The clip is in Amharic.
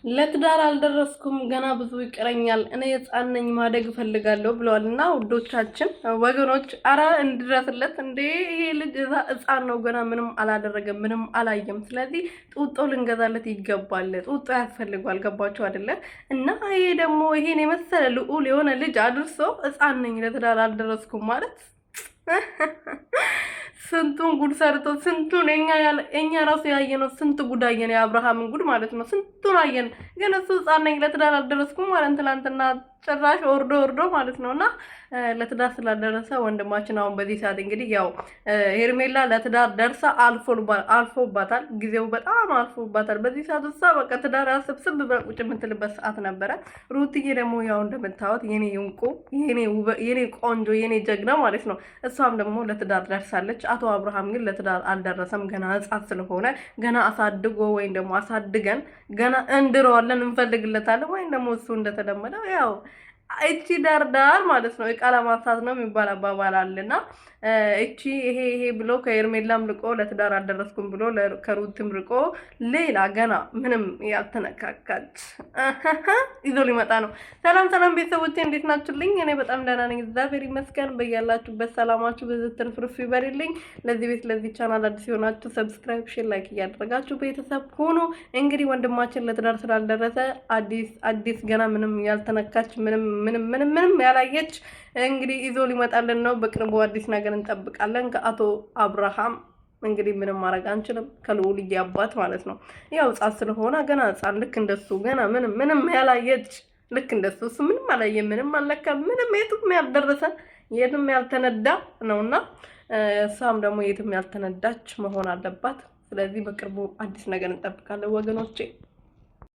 ለትዳር አልደረስኩም ገና ብዙ ይቀረኛል እኔ ህፃን ነኝ ማደግ ፈልጋለሁ ብለዋልና ውዶቻችን ወገኖች አራ እንድረስለት እንዴ ይሄ ልጅ ህፃን ነው ገና ምንም አላደረገም ምንም አላየም ስለዚህ ጡጦ ልንገዛለት ይገባል ጡጦ ያስፈልጋል ገባችሁ አይደለ እና ይሄ ደግሞ ይሄን የመሰለ ልዑል የሆነ ልጅ አድርሶ ህፃን ነኝ ለትዳር አልደረስኩም ማለት ስንቱን ጉድ ሰርቶ ስንቱን እኛ ራሱ ያየነው ስንት ጉድ አየን የአብርሃምን ጉድ ማለት ነው ስንቱን አየን ግን እሱ ህፃን ነኝ ለትዳር አልደረስኩም ማለት ትላንትና ጭራሽ ወርዶ ማለት ነውና ለትዳር ስላልደረሰ ወንድማችን አሁን በዚህ ሰዓት እንግዲህ ያው ሄርሜላ ለትዳር ደርሳ አልፎባታል ጊዜው በጣም አልፎባታል በዚህ ሰዓት እሷ በቃ ትዳር ያስብስብ ቁጭ የምትልበት ሰዓት ነበረ ሩትዬ ደግሞ ያው እንደምታዩት የኔ እንቁ የኔ ቆንጆ የኔ ጀግና ማለት ነው እሷም ደግሞ ለትዳር ደርሳለች አቶ አብርሃም ግን ለትዳር አልደረሰም ገና ህፃን ስለሆነ ገና አሳድጎ ወይም ደግሞ አሳድገን ገና እንድረዋለን እንፈልግለታለን ወይም ደግሞ እሱ እንደተለመደው ያው እቺ ዳርዳር ማለት ነው የቃላ ማሳት ነው የሚባል አባባል አለና እቺ ይሄ ብሎ ከኤርሜላም ልቆ ለትዳር አልደረስኩም ብሎ ከሩትም ርቆ ሌላ ገና ምንም ያልተነካካች ይዞ ሊመጣ ነው። ሰላም ቤተሰቦቼ እንዴት ናችሁልኝ? እኔ በጣም ደህና ነኝ እግዚአብሔር ይመስገን። በያላችሁበት ሰላማችሁ በዝትን ፍርፍ ይበርልኝ። ለዚህ ቤት ለዚህ ቻናል አዲስ ሆናችሁ ሰብስክራይብ፣ ሼር፣ ላይክ እያደረጋችሁ ቤተሰብ ሁኑ። እንግዲህ ወንድማችን ለትዳር ስላልደረሰ አዲስ ገና ምንም ያልተነካች ምንም ያላየች እንግዲህ ይዞ ሊመጣልን ነው። በቅርቡ አዲስ ነገር እንጠብቃለን ከአቶ አብርሃም። እንግዲህ ምንም ማድረግ አንችልም ከልዑልዬ አባት ማለት ነው። ያው ህፃን ስለሆነ ገና ህፃን ልክ እንደሱ ገና ምንም ያላየች ልክ እንደሱ እሱ ምንም አላየ ምንም አለካ ምንም የትም ያልደረሰ የትም ያልተነዳ ነውና እሷም ደግሞ የትም ያልተነዳች መሆን አለባት። ስለዚህ በቅርቡ አዲስ ነገር እንጠብቃለን ወገኖቼ።